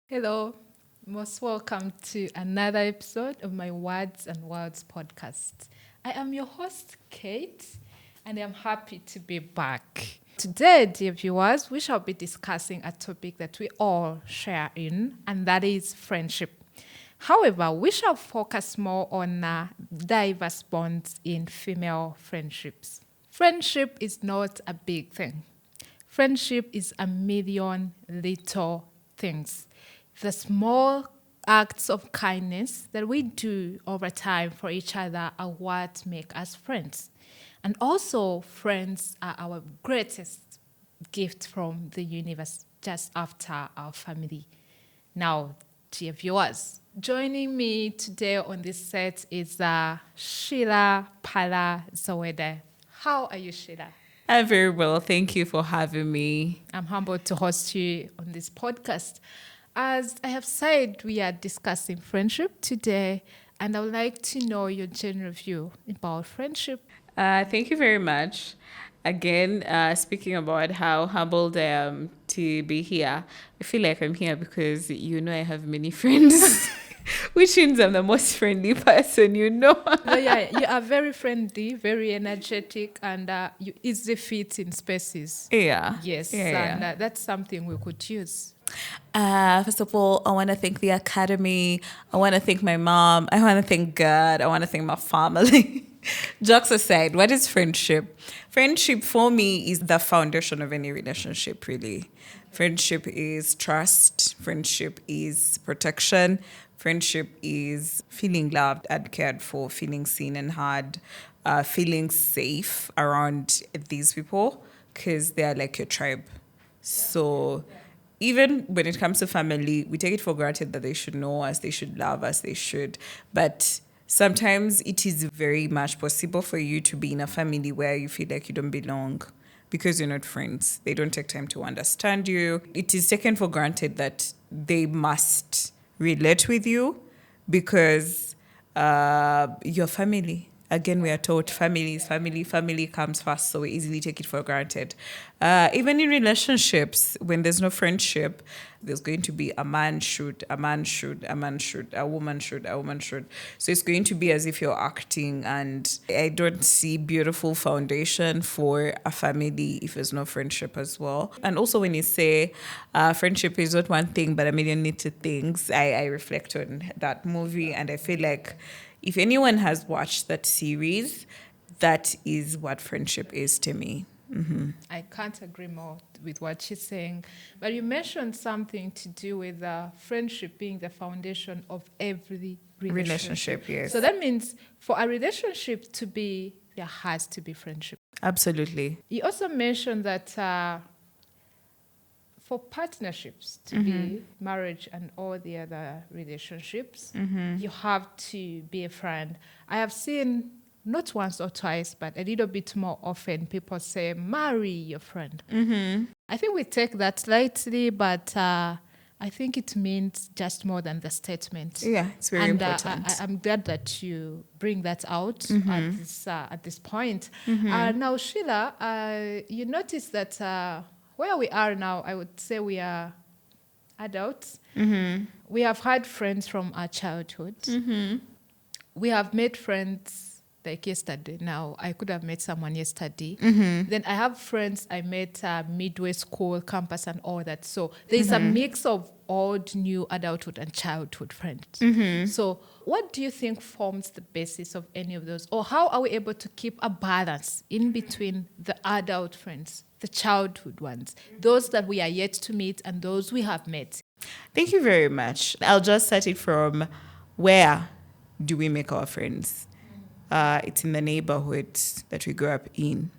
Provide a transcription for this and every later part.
Hello, most welcome to another episode of my Words and Worlds podcast. I am your host, Kate, and I'm happy to be back. Today, dear viewers, we shall be discussing a topic that we all share in, and that is friendship. However, we shall focus more on diverse bonds in female friendships. Friendship is not a big thing. Friendship is a million little things. The small acts of kindness that we do over time for each other are what make us friends. And also, friends are our greatest gift from the universe, just after our family. Now, dear viewers, joining me today on this set is Sheila Pala Zawede. How are you, Sheila? I'm very well. Thank you for having me. I'm humbled to host you on this podcast. As I have said, we are discussing friendship today, and I would like to know your general view about friendship. Thank you very much. Again, speaking about how humbled I am to be here, I feel like I'm here because I have many friends, which means I'm the most friendly person. Oh, yeah, you are very friendly, very energetic, and you easily fit in spaces. Yeah. Yes, Yeah. and that's something we could use. First of all, I want to thank the Academy. I want to thank my mom. I want to thank God. I want to thank my family. Jokes aside, what is friendship? Friendship for me is the foundation of any relationship, really. Friendship is trust. Friendship is protection. Friendship is feeling loved and cared for, feeling seen and heard, feeling safe around these people because they are like your tribe. So even when it comes to family, we take it for granted that they should know us, they should love us, they should. But sometimes it is very much possible for you to be in a family where you feel like you don't belong because you're not friends. They don't take time to understand you. It is taken for granted that they must relate with you because your family. Again, we are taught family comes first, so we easily take it for granted. Even in relationships, when there's no friendship, there's going to be a man should, a woman should, a woman should. So it's going to be as if you're acting, and I don't see beautiful foundation for a family if there's no friendship as well. And also when you say friendship is not one thing, but a million little things, I reflect on that movie, and I feel like if anyone has watched that series, that is what friendship is to me. Mm-hmm. I can't agree more with what she's saying. But you mentioned something to do with friendship being the foundation of every relationship. Yes. So that means for a relationship to be, there has to be friendship. Absolutely. You also mentioned that for partnerships to be marriage and all the other relationships, you have to be a friend. I have seen not once or twice, but a little bit more often, people say, marry your friend. I think we take that lightly, but I think it means just more than the statement. Yeah, it's very important. I'm glad that you bring that out at this point. Now, Sheila, you notice that where we are now, I would say we are adults. We have had friends from our childhood. We have made friends like yesterday. Now, I could have met someone yesterday. Then I have friends I met midway school, campus, and all that. So there's a mix of old, new adulthood and childhood friends. So what do you think forms the basis of any of those? Or how are we able to keep a balance in between the adult friends, the childhood ones, those that we are yet to meet and those we have met? Thank you very much. I'll just start it from where do we make our friends? It's in the neighborhood that we grew up in.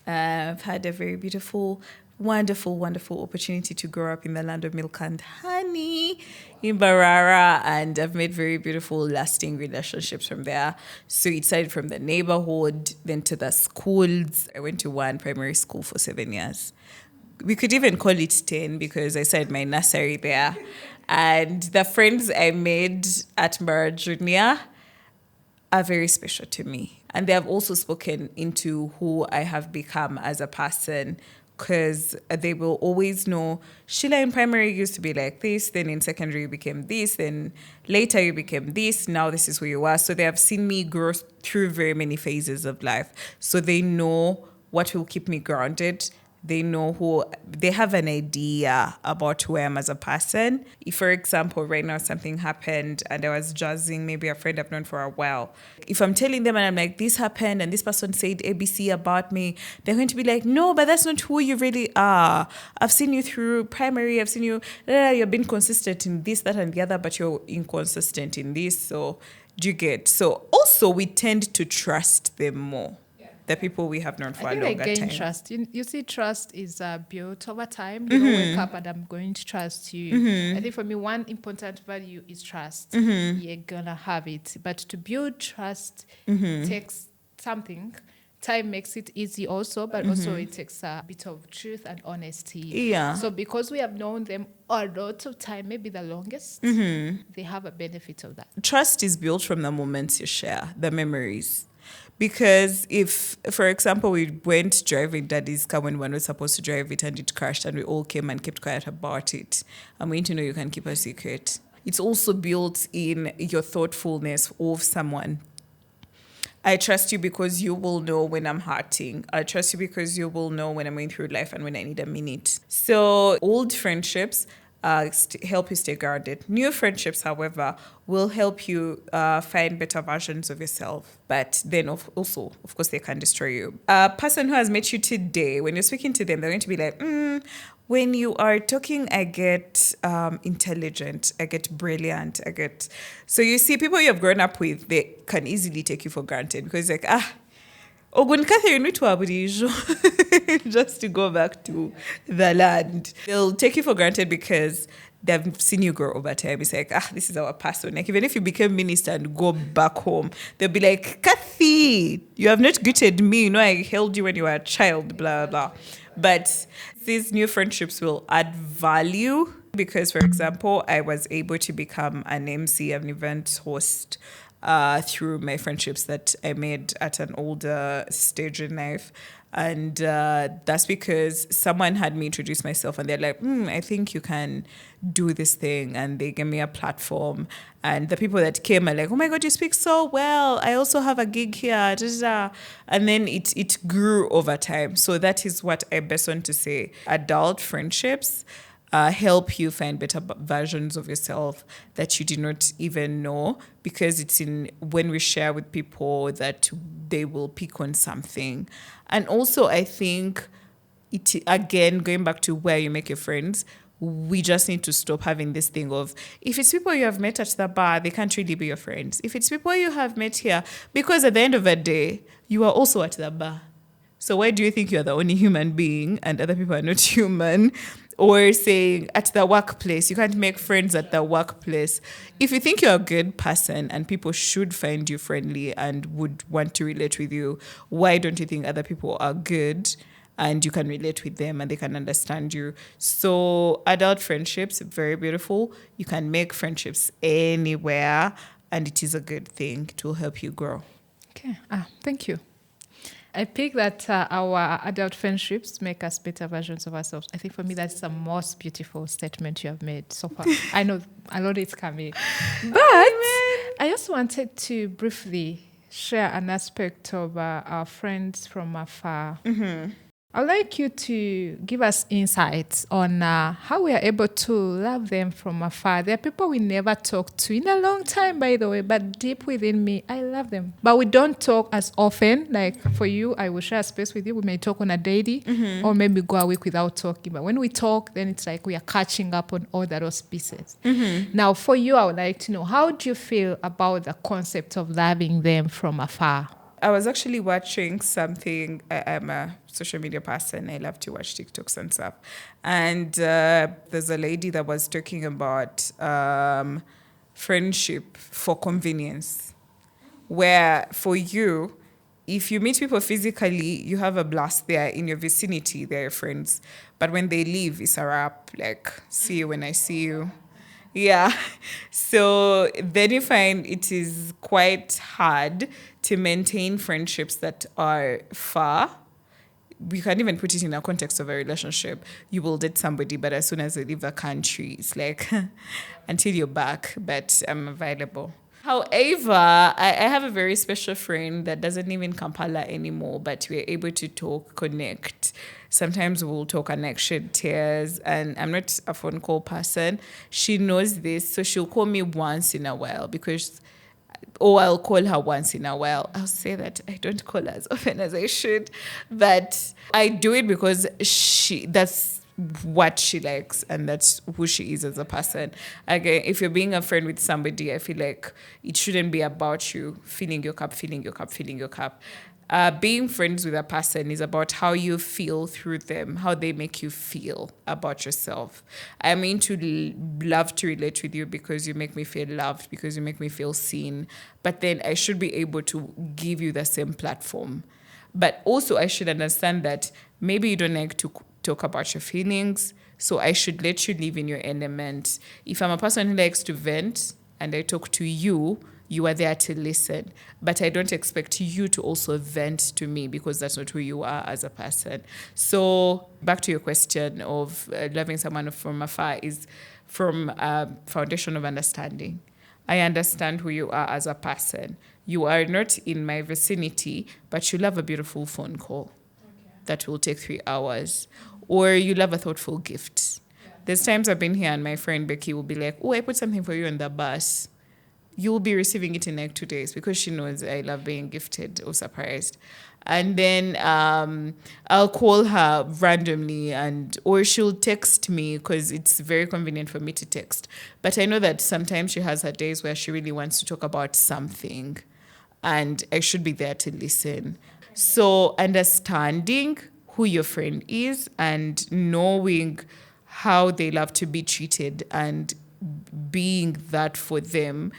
I've had a very beautiful, wonderful opportunity to grow up in the land of milk and honey in Barara, and I've made very beautiful, lasting relationships from there. So it started from the neighborhood, then to the schools. I went to one primary school for 7 years. We could even call it 10 because I started my nursery there. And the friends I made at Mara Junior are very special to me. And they have also spoken into who I have become as a person, because they will always know, Sheila in primary used to be like this, then in secondary you became this, then later you became this, now this is who you are. So they have seen me grow through very many phases of life. So they know what will keep me grounded. They know they have an idea about who I am as a person. If, for example, right now something happened and I was judging maybe a friend I've known for a while, if I'm telling them and I'm like, this happened and this person said ABC about me, they're going to be like, no, but that's not who you really are. I've seen you through primary, I've seen you, you've been consistent in this, that, and the other, but you're inconsistent in this. So do you get? So also we tend to trust them more. The people we have known for a longer gain time. Trust. You see, trust is built over time. You don't wake up and I'm going to trust you. I think for me, one important value is trust. You're gonna have it, but to build trust takes something. Time makes it easy also, but also it takes a bit of truth and honesty. Yeah. So because we have known them a lot of time, maybe the longest, they have a benefit of that. Trust is built from the moments you share, the memories. Because if, for example, we went driving daddy's car when one was supposed to drive it and it crashed and we all came and kept quiet about it, I'm going to know you can keep a secret. It's also built in your thoughtfulness of someone. I trust you because you will know when I'm hurting. I trust you because you will know when I'm going through life and when I need a minute. So old friendships help you stay grounded. New friendships, however, will help you find better versions of yourself. But then also, of course, they can destroy you. A person who has met you today, when you're speaking to them, they're going to be like, when you are talking, I get intelligent, I get brilliant, So you see, people you have grown up with, they can easily take you for granted because it's like, Ogun Catherine, just to go back to the land. They'll take you for granted because they've seen you grow over time. It's like, this is our person. Like, even if you become minister and go back home, they'll be like, Kathy, you have not greeted me. I held you when you were a child, blah, blah. But these new friendships will add value because, for example, I was able to become an MC, an event host, through my friendships that I made at an older stage in life. And that's because someone had me introduce myself and they're like, I think you can do this thing. And they gave me a platform. And the people that came are like, oh my God, you speak so well. I also have a gig here. And then it grew over time. So that is what I best want to say. Adult friendships help you find better versions of yourself that you did not even know, because it's in when we share with people that they will pick on something. And also, I think it, again, going back to where you make your friends, we just need to stop having this thing of, if it's people you have met at the bar, they can't really be your friends. If it's people you have met here, because at the end of the day, you are also at the bar. So why do you think you're the only human being and other people are not human? Or saying at the workplace, you can't make friends at the workplace. If you think you're a good person and people should find you friendly and would want to relate with you, why don't you think other people are good and you can relate with them and they can understand you? So adult friendships, very beautiful. You can make friendships anywhere and it is a good thing. It will help you grow. Okay. Thank you. I pick that our adult friendships make us better versions of ourselves. I think for me, that's the most beautiful statement you have made so far. I know a lot is coming. But I also wanted to briefly share an aspect of our friends from afar. I'd like you to give us insights on how we are able to love them from afar. There are people we never talk to in a long time, by the way, but deep within me, I love them. But we don't talk as often. Like for you, I will share a space with you. We may talk on a daily or maybe go a week without talking. But when we talk, then it's like we are catching up on all those pieces. Now, for you, I would like to know, how do you feel about the concept of loving them from afar? I was actually watching something. I'm a social media person. I love to watch TikToks and stuff. And there's a lady that was talking about friendship for convenience, where for you, if you meet people physically, you have a blast there in your vicinity, they're your friends. But when they leave, it's a wrap. Like, see you when I see you. Yeah. So then you find it is quite hard to maintain friendships that are far. We can't even put it in a context of a relationship. You will date somebody, but as soon as they leave the country, it's like until you're back, but I'm available. However, I have a very special friend that doesn't live in Kampala anymore, but we're able to talk, connect. Sometimes we'll talk and like shed tears, and I'm not a phone call person. She knows this, so she'll call me once in a while or I'll call her once in a while. I'll say that I don't call her as often as I should, but I do it because that's what she likes and that's who she is as a person. Again, if you're being a friend with somebody, I feel like it shouldn't be about you filling your cup. Being friends with a person is about how you feel through them, how they make you feel about yourself. I mean to love to relate with you because you make me feel loved, because you make me feel seen. But then I should be able to give you the same platform. But also I should understand that maybe you don't like to talk about your feelings, so I should let you live in your element. If I'm a person who likes to vent and I talk to you, you are there to listen. But I don't expect you to also vent to me because that's not who you are as a person. So back to your question of loving someone from afar is from a foundation of understanding. I understand who you are as a person. You are not in my vicinity, but you love a beautiful phone call that will take 3 hours. Or you love a thoughtful gift. There's times I've been here and my friend Becky will be like, oh, I put something for you on the bus. You will be receiving it in like 2 days because she knows I love being gifted or surprised. And then I'll call her randomly or she'll text me because it's very convenient for me to text. But I know that sometimes she has her days where she really wants to talk about something and I should be there to listen. So understanding who your friend is and knowing how they love to be treated and being that for them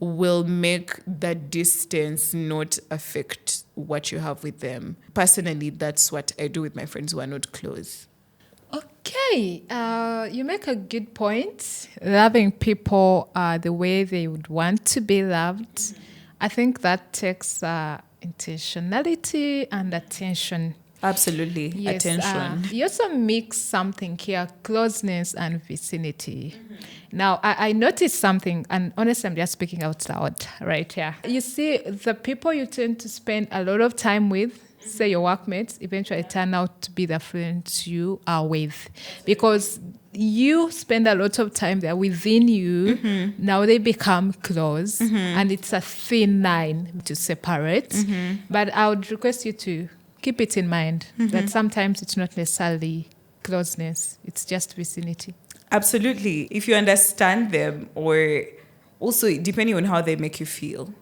will make that distance not affect what you have with them. Personally, that's what I do with my friends who are not close. Okay, you make a good point. Loving people the way they would want to be loved. Mm-hmm. I think that takes intentionality and attention. Absolutely, yes, attention. You also mix something here, closeness and vicinity. Mm-hmm. Now, I noticed something, and honestly, I'm just speaking out loud right here. You see, the people you tend to spend a lot of time with, say your workmates, eventually turn out to be the friends you are with. Because you spend a lot of time there within you, mm-hmm. Now they become close, mm-hmm. and it's a thin line to separate. Mm-hmm. But I would request you to keep it in mind, mm-hmm. that sometimes it's not necessarily closeness, it's just vicinity. Absolutely. If you understand them, or also depending on how they make you feel.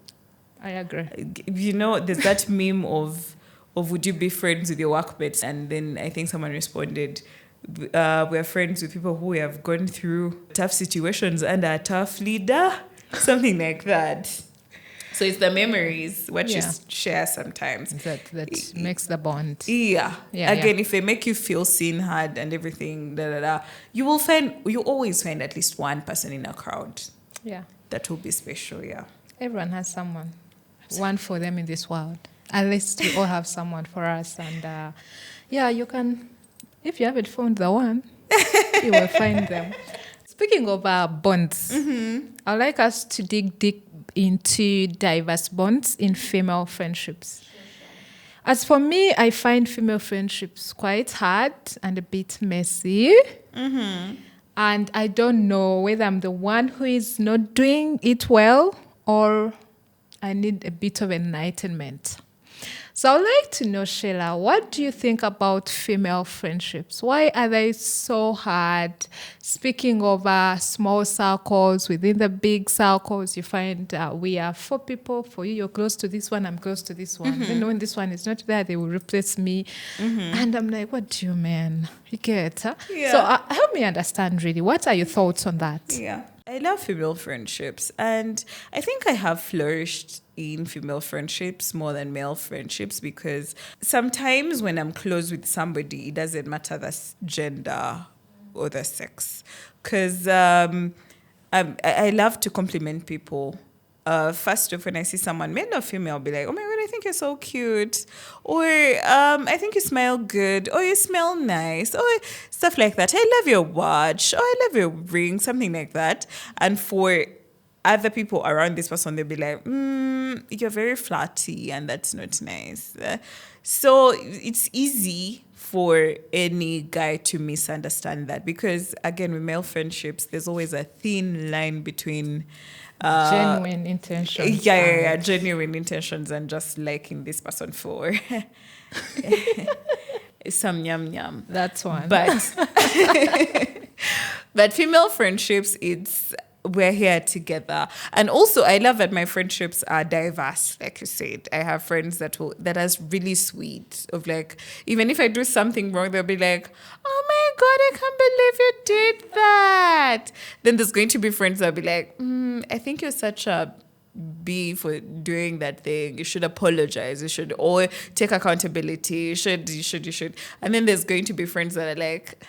I agree. You know, there's that meme of would you be friends with your workmates? And then I think someone responded, we're friends with people who have gone through tough situations and are a tough leader. Something like that. So it's the memories, what you share sometimes. That makes the bond. Yeah. Again, if they make you feel seen, heard, and everything, you always find at least one person in a crowd. Yeah. That will be special, yeah. Everyone has someone. One for them in this world. At least we all have someone for us. And you can, if you haven't found the one, you will find them. Speaking of bonds, mm-hmm. I'd like us to dig deep into diverse bonds in female friendships. As for me, I find female friendships quite hard and a bit messy. Mm-hmm. And I don't know whether I'm the one who is not doing it well or I need a bit of enlightenment. So I'd like to know, Sheila, what do you think about female friendships? Why are they so hard? Speaking of small circles, within the big circles, you find we are 4 people. For you, you're close to this one, I'm close to this one. Mm-hmm. Then when this one is not there, they will replace me. Mm-hmm. And I'm like, what do you mean? You get it? Yeah. So help me understand, really. What are your thoughts on that? Yeah. I love female friendships, and I think I have flourished in female friendships more than male friendships because sometimes when I'm close with somebody, it doesn't matter the gender or the sex. Because I love to compliment people first off, when I see someone, male or female, I'll be like, oh my God, I think you're so cute. Or I think you smell good. Or you smell nice. Or stuff like that. I love your watch. Or I love your ring. Something like that. And for other people around this person, they'll be like, you're very flirty and that's not nice. So it's easy for any guy to misunderstand that because, again, with male friendships, there's always a thin line between genuine intentions. Genuine intentions and just liking this person for some yum yum. That's one. But female friendships, we're here together. And also I love that my friendships are diverse, like you said. I have friends that are really sweet, of like, even if I do something wrong, they'll be like, oh my God, I can't believe you did that. Then there's going to be friends that'll be like, I think you're such a B for doing that thing. You should apologize. You should, or take accountability. You should. And then there's going to be friends that are like,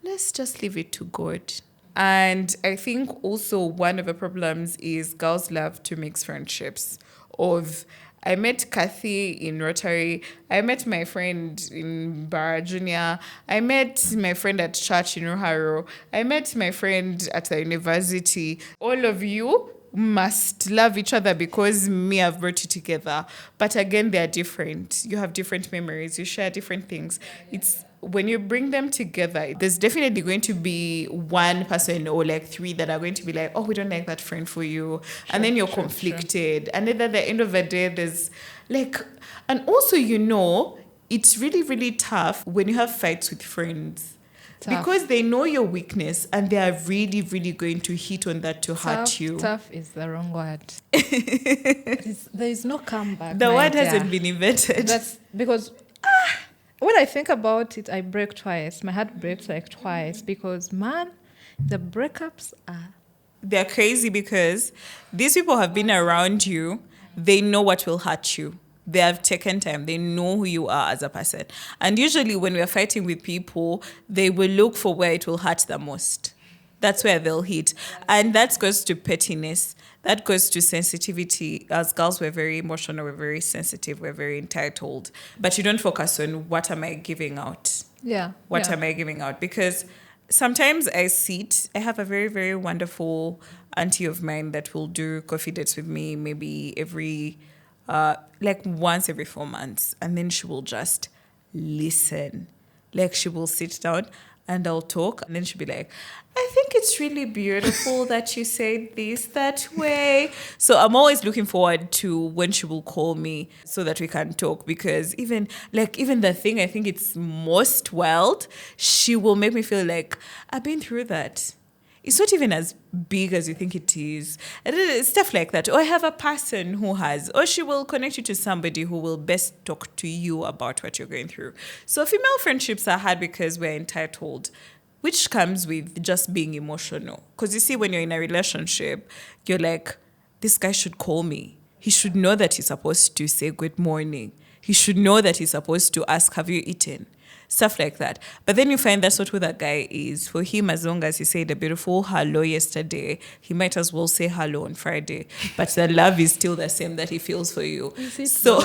let's just leave it to God. And I think also one of the problems is girls love to mix friendships. I met Kathy in Rotary. I met my friend in Bara Junior. I met my friend at church in Ruhumba. I met my friend at the university. All of you must love each other because I've brought you together. But again, they are different. You have different memories. You share different things. It's when you bring them together, there's definitely going to be one person or like three that are going to be like, oh, we don't like that friend for you. And then you're conflicted. And then at the end of the day, there's like, and also, it's really, really tough when you have fights with friends. Because they know your weakness and they are really, really going to hit on that to hurt you. Tough is the wrong word. There is no comeback. The word hasn't been invented. That's because when I think about it, I break twice. My heart breaks like twice because, man, the breakups they're crazy because these people have been around you. They know what will hurt you. They have taken time. They know who you are as a person. And usually when we're fighting with people, they will look for where it will hurt the most. That's where they'll hit. And that goes to pettiness. That goes to sensitivity. As girls, we're very emotional, we're very sensitive, we're very entitled. But you don't focus on what am I giving out? What am I giving out? Because sometimes I have a very, very wonderful auntie of mine that will do coffee dates with me maybe once every 4 months. And then she will just listen. Like she will sit down and I'll talk. And then she'll be like, I think it's really beautiful that you said this that way. So I'm always looking forward to when she will call me so that we can talk. Because even the thing I think it's most wild, she will make me feel like I've been through that. It's not even as big as you think it is. Stuff like that. Or I have a person who or she will connect you to somebody who will best talk to you about what you're going through. So female friendships are hard because we're entitled, which comes with just being emotional. Because you see, when you're in a relationship, you're like, this guy should call me. He should know that he's supposed to say good morning. He should know that he's supposed to ask, have you eaten? Stuff like that. But then you find that's not who that guy is. For him, as long as he said a beautiful hello yesterday, he might as well say hello on Friday. But the love is still the same that he feels for you. So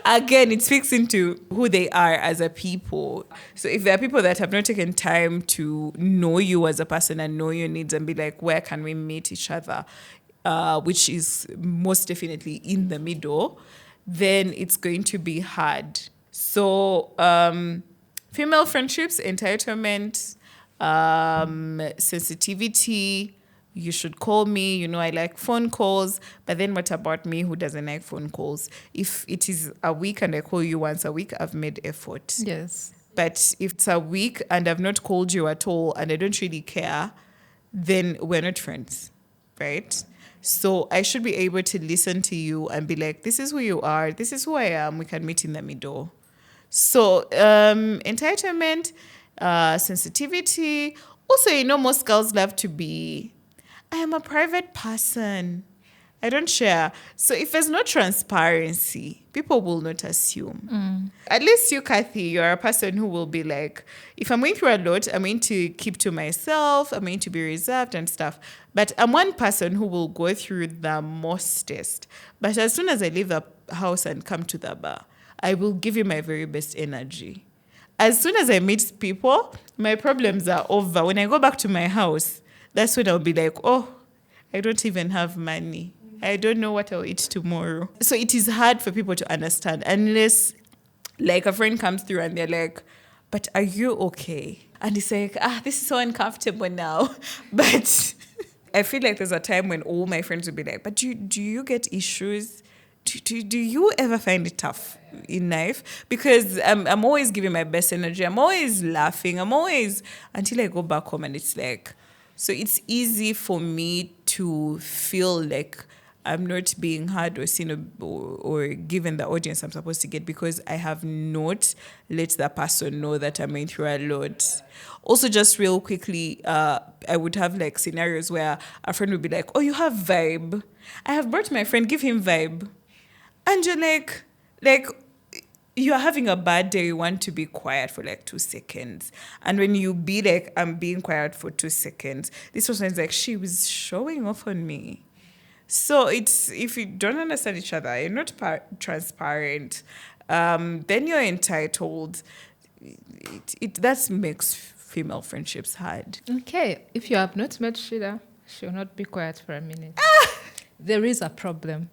again, it speaks into who they are as a people. So if there are people that have not taken time to know you as a person and know your needs and be like, where can we meet each other? Which is most definitely in the middle, then it's going to be hard. So, female friendships, entitlement, sensitivity, you should call me, I like phone calls, but then what about me who doesn't like phone calls? If it is a week and I call you once a week, I've made effort. Yes. But if it's a week and I've not called you at all and I don't really care, then we're not friends, right? So I should be able to listen to you and be like, this is who you are, this is who I am, we can meet in the middle. So entitlement, sensitivity. Also, most girls love to be, I am a private person. I don't share. So if there's no transparency, people will not assume. At least you, Kathy, you're a person who will be like, if I'm going through a lot, I'm going to keep to myself, I'm going to be reserved and stuff. But I'm one person who will go through the mostest. But as soon as I leave the house and come to the bar, I will give you my very best energy. As soon as I meet people, my problems are over. When I go back to my house, that's when I'll be like, oh, I don't even have money. I don't know what I'll eat tomorrow. So it is hard for people to understand unless like a friend comes through and they're like, but are you okay? And it's like, this is so uncomfortable now. But I feel like there's a time when all my friends will be like, but do you get issues? Do you ever find it tough in life? Because I'm always giving my best energy. I'm always laughing. Until I go back home and it's like, so it's easy for me to feel like I'm not being heard or seen or given the audience I'm supposed to get because I have not let that person know that I'm going through a lot. Also, just real quickly, I would have like scenarios where a friend would be like, oh, you have vibe. I have brought my friend, give him vibe. And you're like you're having a bad day, you want to be quiet for like 2 seconds. And when you be like, I'm being quiet for 2 seconds, this person is like, she was showing off on me. So it's, if you don't understand each other, you're not transparent, then you're entitled. That makes female friendships hard. Okay, if you have not met Sheila, she'll not be quiet for a minute. There is a problem.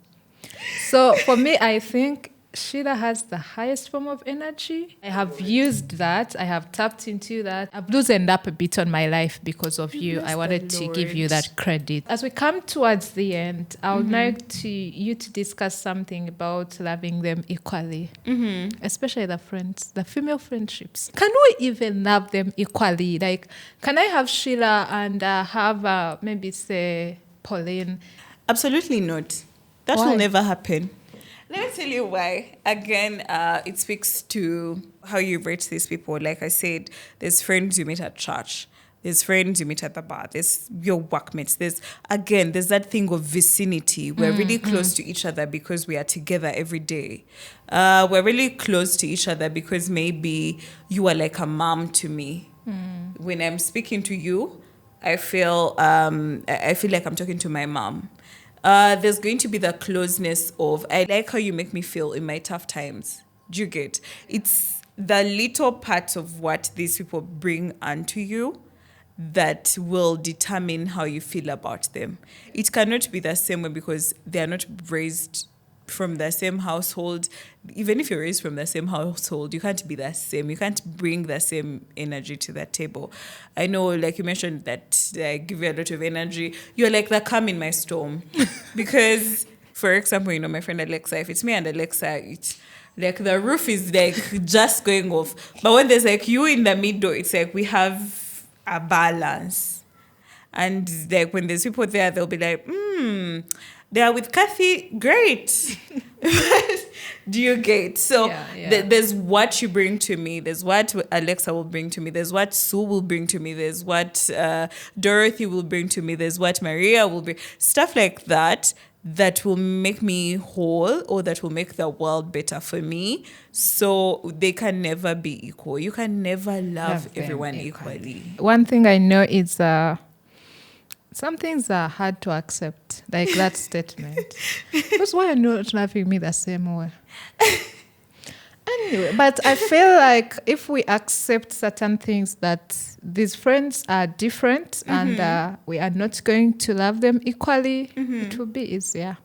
So for me, I think Sheila has the highest form of energy. I have used that. I have tapped into that. I've loosened up a bit on my life because of you. I wanted to give you that credit. As we come towards the end, I would like you to discuss something about loving them equally, especially the friends, the female friendships. Can we even love them equally? Like, can I have Sheila and have maybe say Pauline? Absolutely not. That will never happen. Let me tell you why. Again, it speaks to how you rate these people. Like I said, there's friends you meet at church. There's friends you meet at the bar. There's your workmates. There's that thing of vicinity. We're really close to each other because we are together every day. We're really close to each other because maybe you are like a mom to me. When I'm speaking to you, I feel like I'm talking to my mom. There's going to be the closeness of, I like how you make me feel in my tough times. Do you get? It's the little parts of what these people bring onto you that will determine how you feel about them. It cannot be the same way because they are not raised from the same household. Even if you're raised from the same household, you can't be the same. You can't bring the same energy to that table. I know, like you mentioned, that I give you a lot of energy. You're like the calm in my storm. Because, for example, my friend Alexa, if it's me and Alexa, it's like the roof is like just going off. But when there's like you in the middle, it's like we have a balance. And like when there's people there, they'll be like, they are with Kathy, great. Do you get? So there's what you bring to me. There's what Alexa will bring to me. There's what Sue will bring to me. There's what Dorothy will bring to me. There's what Maria will bring. Stuff like that will make me whole or that will make the world better for me. So they can never be equal. You can never love everyone equally. One thing I know is some things are hard to accept, like that statement. Because why are you not loving me the same way? Anyway, but I feel like if we accept certain things that these friends are different and we are not going to love them equally, it will be easier.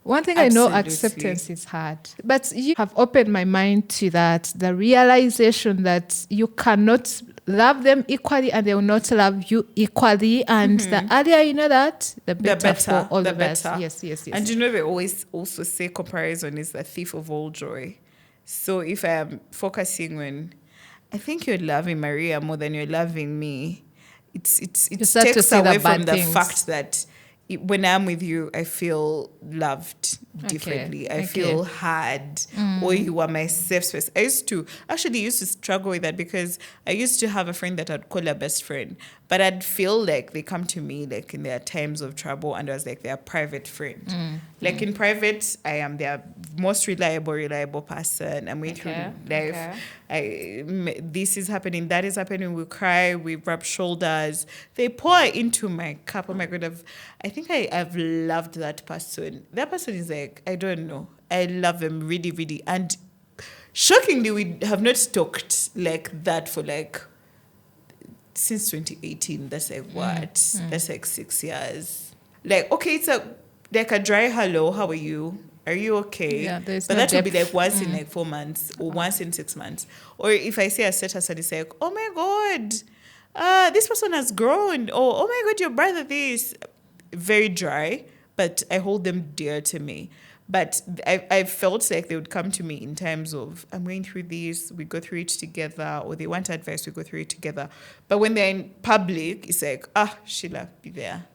One thing I know, acceptance is hard. But you have opened my mind to that, the realization that you cannot love them equally and they will not love you equally. And the earlier you know that, the better for all of us. Yes. And they always also say comparison is the thief of all joy. So if I am focusing on, I think you're loving Maria more than you're loving me, it takes away from the fact that when I'm with you, I feel loved differently. I feel heard, or you are my safe space. I used to struggle with that because I used to have a friend that I'd call a best friend, but I'd feel like they come to me like in their times of trouble, and I was like their private friend. Like in private, I am their most reliable person. I'm going through life. This is happening, that is happening. We cry, we rub shoulders. They pour into my cup. Oh my God, I think I've loved that person. That person is like, I don't know. I love them really, really. And shockingly, we have not talked like that for like since 2018. That's like what? That's like 6 years. Like, okay, it's like a dry hello. How are you? Are you okay? Yeah, but that would be like once in like 4 months or once in 6 months. Or if I see a status and it's like, oh my God, this person has grown. Or, oh my God, your brother this. Very dry, but I hold them dear to me. But I felt like they would come to me in times of, I'm going through this, we go through it together, or they want advice, we go through it together. But when they're in public, it's like, Sheila, be there.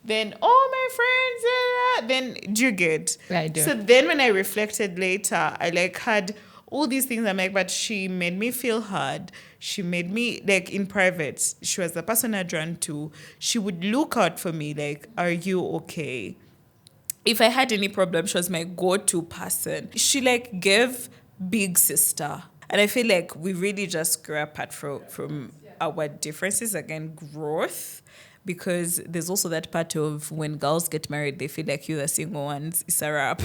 Then, my friends, then do you get? I do. So then when I reflected later, I like had all these things. I'm like, but she made me feel heard. She made me, like in private, she was the person I'd run to. She would look out for me, like, are you okay? If I had any problem, she was my go-to person. She like gave big sister. And I feel like we really just grew apart from our differences, again, growth. Because there's also that part of when girls get married, they feel like you're the single ones. It's a wrap.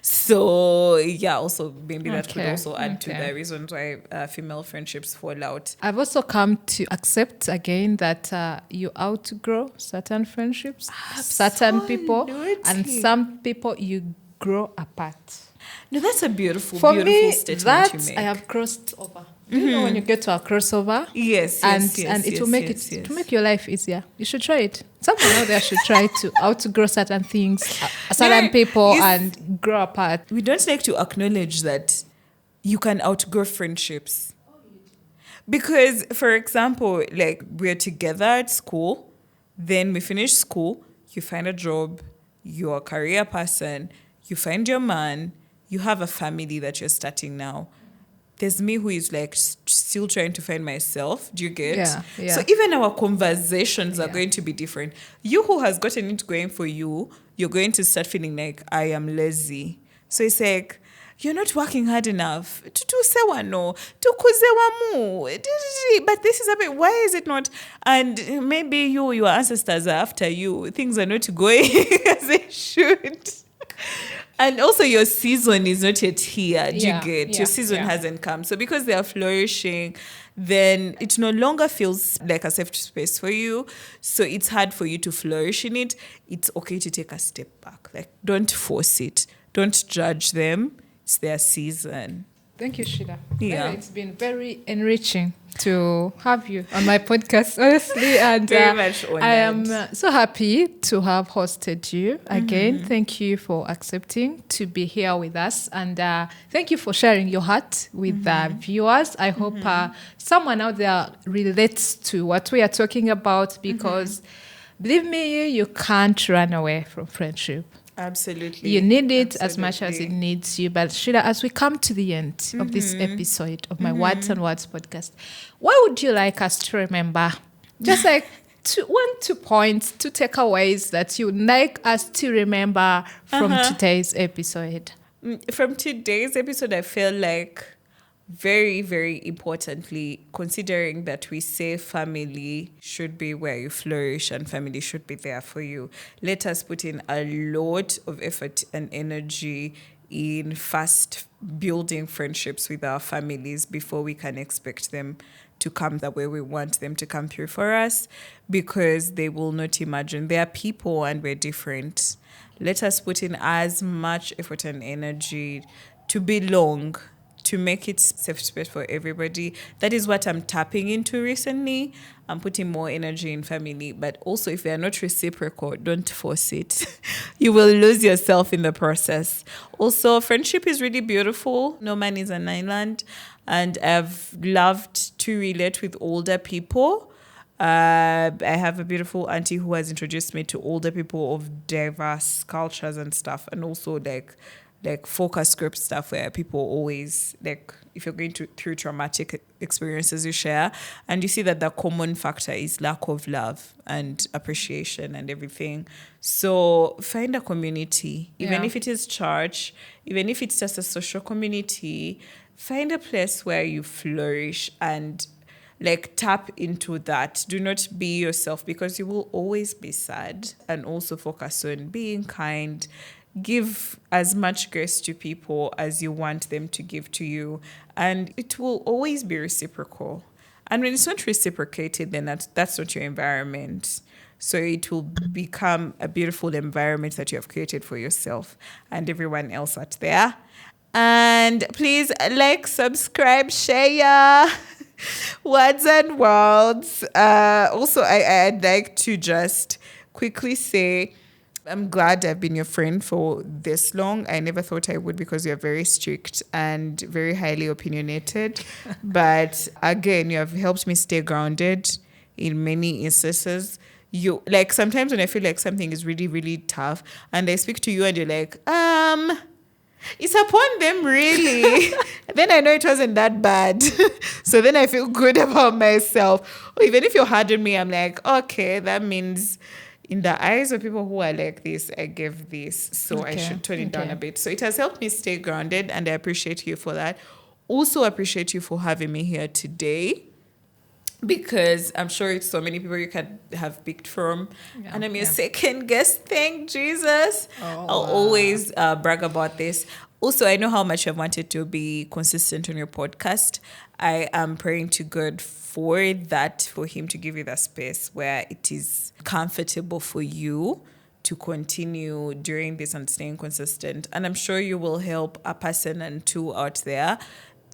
So, yeah, also maybe that could also add to the reasons why female friendships fall out. I've also come to accept again that you outgrow certain friendships, certain people, and some people you grow apart. No, that's a beautiful For me, statement you make. I have crossed over. You know when you get to a crossover? Yes, and it will make to make your life easier. You should try it. Someone out there should try to outgrow certain things, certain people, and grow apart. We don't like to acknowledge that you can outgrow friendships. Because, for example, like we're together at school, then we finish school, you find a job, you're a career person, you find your man, you have a family that you're starting now. There's me who is like still trying to find myself. Do you get? Yeah. So even our conversations are going to be different. You who has gotten it going for you, you're going to start feeling like I am lazy. So it's like, you're not working hard enough. But this is a bit, why is it not? And maybe your ancestors are after you. Things are not going as they should. And also your season is not yet here. Do you get? Your season hasn't come. So because they are flourishing, then it no longer feels like a safe space for you. So it's hard for you to flourish in it. It's okay to take a step back. Like, don't force it. Don't judge them. It's their season. Thank you, Sheila. Yeah. It's been very enriching to have you on my podcast, honestly. And very much honored. I am so happy to have hosted you again. Thank you for accepting to be here with us. And thank you for sharing your heart with the viewers. I hope someone out there relates to what we are talking about, because believe me, you can't run away from friendship. Absolutely. You need it as much as it needs you. But Sheila, as we come to the end of this episode of my Words and Words podcast, what would you like us to remember? Just like 2 points, 2 takeaways that you would like us to remember from today's episode. From today's episode, I feel like very, very importantly, considering that we say family should be where you flourish and family should be there for you, let us put in a lot of effort and energy in fast building friendships with our families before we can expect them to come the way we want them to come through for us, because they will not imagine. They are people and we're different. Let us put in as much effort and energy to belong, to make it safe space for everybody. That is what I'm tapping into recently. I'm putting more energy in family, but also if they are not reciprocal, don't force it. You will lose yourself in the process. Also, friendship is really beautiful. No man is an island. And I've loved to relate with older people. I have a beautiful auntie who has introduced me to older people of diverse cultures and stuff, and also like focus group stuff where people always, like, if you're going through traumatic experiences, you share, and you see that the common factor is lack of love and appreciation and everything. So find a community, even if it is church, even if it's just a social community. Find a place where you flourish and like tap into that. Do not be yourself, because you will always be sad. And also focus on being kind. Give as much grace to people as you want them to give to you, and it will always be reciprocal. And when it's not reciprocated, then that's not your environment. So it will become a beautiful environment that you have created for yourself and everyone else out there. And please like, subscribe, share. Words and worlds. Also, I'd like to just quickly say, I'm glad I've been your friend for this long. I never thought I would, because you're very strict and very highly opinionated. But again, you have helped me stay grounded in many instances. You, like, sometimes when I feel like something is really, really tough and I speak to you and you're like, it's upon them, really. Then I know it wasn't that bad. So then I feel good about myself. Or even if you're hard on me, I'm like, okay, that means in the eyes of people who are like this, I give this. So I should tone it down a bit. So it has helped me stay grounded, and I appreciate you for that. Also appreciate you for having me here today, because I'm sure it's so many people you can have picked from. And I'm your second guest. Thank Jesus. I'll always brag about this. Also, I know how much I've wanted to be consistent on your podcast. I am praying to God for that, for him to give you that space where it is comfortable for you to continue doing this and staying consistent. And I'm sure you will help a person and two out there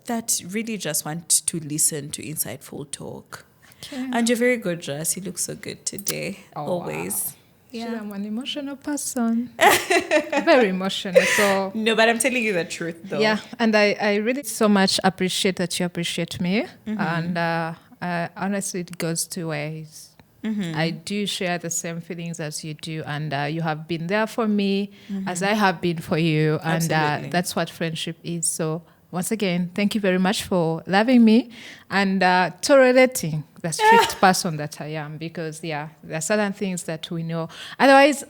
that really just want to listen to insightful talk. Okay. And you're very gorgeous. You look so good today. Always. Wow. Yeah. I'm an emotional person. Very emotional. So no, but I'm telling you the truth, though. Yeah, and I really so much appreciate that you appreciate me. Mm-hmm. And honestly, it goes two ways. Mm-hmm. I do share the same feelings as you do, and you have been there for me as I have been for you, and that's what friendship is. So once again, thank you very much for loving me and tolerating the strict person that I am, because there are certain things that we know. Otherwise,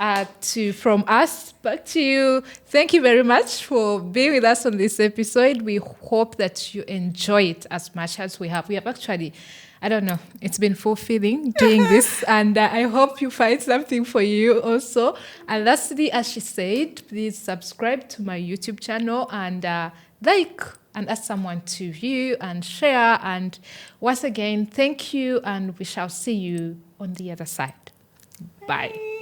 from us back to you, thank you very much for being with us on this episode. We hope that you enjoy it as much as we have. We have actually, I don't know, it's been fulfilling doing this, and I hope you find something for you also. And lastly, as she said, please subscribe to my YouTube channel and like and ask someone to view and share. And once again, thank you, and we shall see you on the other side. Bye.